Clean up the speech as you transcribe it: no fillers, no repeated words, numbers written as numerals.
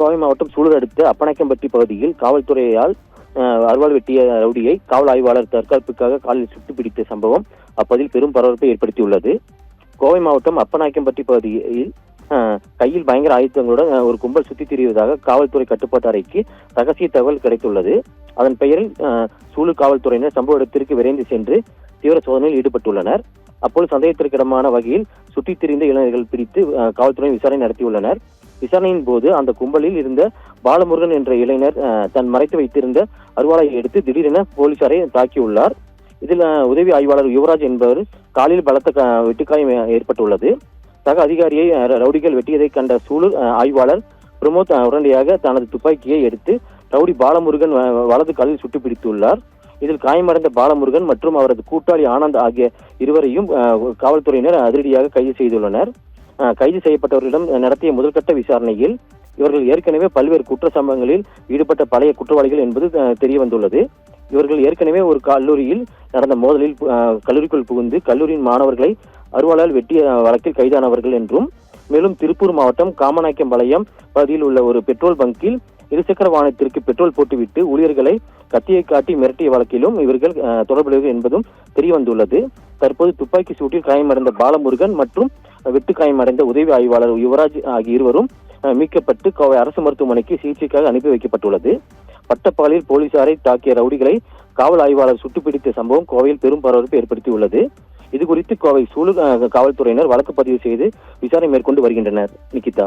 கோவை மாவட்டம் சூலூர் அடுத்த அப்பநாயக்கம்பட்டி பகுதியில் காவல்துறையால் அருவாள் வெட்டிய ரவுடியை காவல் ஆய்வாளர் தற்காப்புக்காக காலில் சுட்டு பிடித்த சம்பவம் அப்பகுதியில் பெரும் பரபரப்பை ஏற்படுத்தியுள்ளது. கோவை மாவட்டம் அப்பநாயக்கம்பட்டி பகுதியில் கையில் பயங்கர ஆயுதங்களுடன் ஒரு கும்பல் சுற்றித் திரிவதாக காவல்துறை கட்டுப்பாட்டு அறைக்கு ரகசிய தகவல் கிடைத்துள்ளது. அதன் பெயரில் சூலூர் காவல்துறையினர் சம்பவ இடத்திற்கு விரைந்து சென்று தீவிர சோதனையில் ஈடுபட்டுள்ளனர். அப்போது சந்தேகத்திற்கிடமான வகையில் சுற்றித் திரிந்த இளைஞர்கள் பிடித்து காவல்துறை விசாரணை நடத்தியுள்ளனர். விசாரணையின் போது அந்த கும்பலில் இருந்த பாலமுருகன் என்ற இளைஞர் தன் மறைத்து வைத்திருந்த அருவாளை எடுத்து திடீரென போலீசாரை தாக்கியுள்ளார். இதில் உதவி ஆய்வாளர் யுவராஜ் என்பவர் காலில் பலத்த வெட்டுக்காயம் ஏற்பட்டுள்ளது. சக அதிகாரியை ரவுடிகள் வெட்டியதை கண்ட சூலூர் ஆய்வாளர் பிரமோத் உடனடியாக தனது துப்பாக்கியை எடுத்து ரவுடி பாலமுருகன் வலது காலில் சுட்டு பிடித்துள்ளார். இதில் காயமடைந்த பாலமுருகன் மற்றும் அவரது கூட்டாளி ஆனந்த் ஆகிய இருவரையும் காவல்துறையினர் அதிரடியாக கைது செய்துள்ளனர். கைது செய்யப்பட்டவர்களிடம் நடத்திய முதல்கட்ட விசாரணையில் இவர்கள் ஏற்கனவே பல்வேறு குற்ற சம்பவங்களில் ஈடுபட்ட பழைய குற்றவாளிகள் என்பது தெரிய வந்துள்ளது. இவர்கள் ஏற்கனவே ஒரு கல்லூரியில் நடந்த மோதலில் கல்லூரிக்குள் புகுந்து கல்லூரியின் மாணவர்களை அருவாளால் வெட்டிய வழக்கில் கைதானவர்கள் என்றும், மேலும் திருப்பூர் மாவட்டம் காமநாயக்கம்பாளையம் பகுதியில் உள்ள ஒரு பெட்ரோல் பங்கில் இருசக்கர வாகனத்திற்கு பெட்ரோல் போட்டுவிட்டு ஊழியர்களை கத்தியை காட்டி மிரட்டிய வழக்கிலும் இவர்கள் தொடர்புடையவர்கள் என்பதும் தெரிய வந்துள்ளது. தற்போது துப்பாக்கி சூட்டில் காயமடைந்த பாலமுருகன் மற்றும் வெட்டு காயமடைந்த உதவி ஆய்வாளர் யுவராஜ் ஆகிய இருவரும் மீட்கப்பட்டு கோவை அரசு மருத்துவமனைக்கு சிகிச்சைக்காக அனுப்பி வைக்கப்பட்டுள்ளது. பட்டப்பகலில் போலீசாரை தாக்கிய ரவுடிகளை காவல் ஆய்வாளர் சுட்டுப்பிடித்த சம்பவம் கோவையில் பெரும் பரபரப்பை ஏற்படுத்தியுள்ளது. இதுகுறித்து கோவை சூலூர் காவல்துறையினர் வழக்கு பதிவு செய்து விசாரணை மேற்கொண்டு வருகின்றனர். நிகிதா.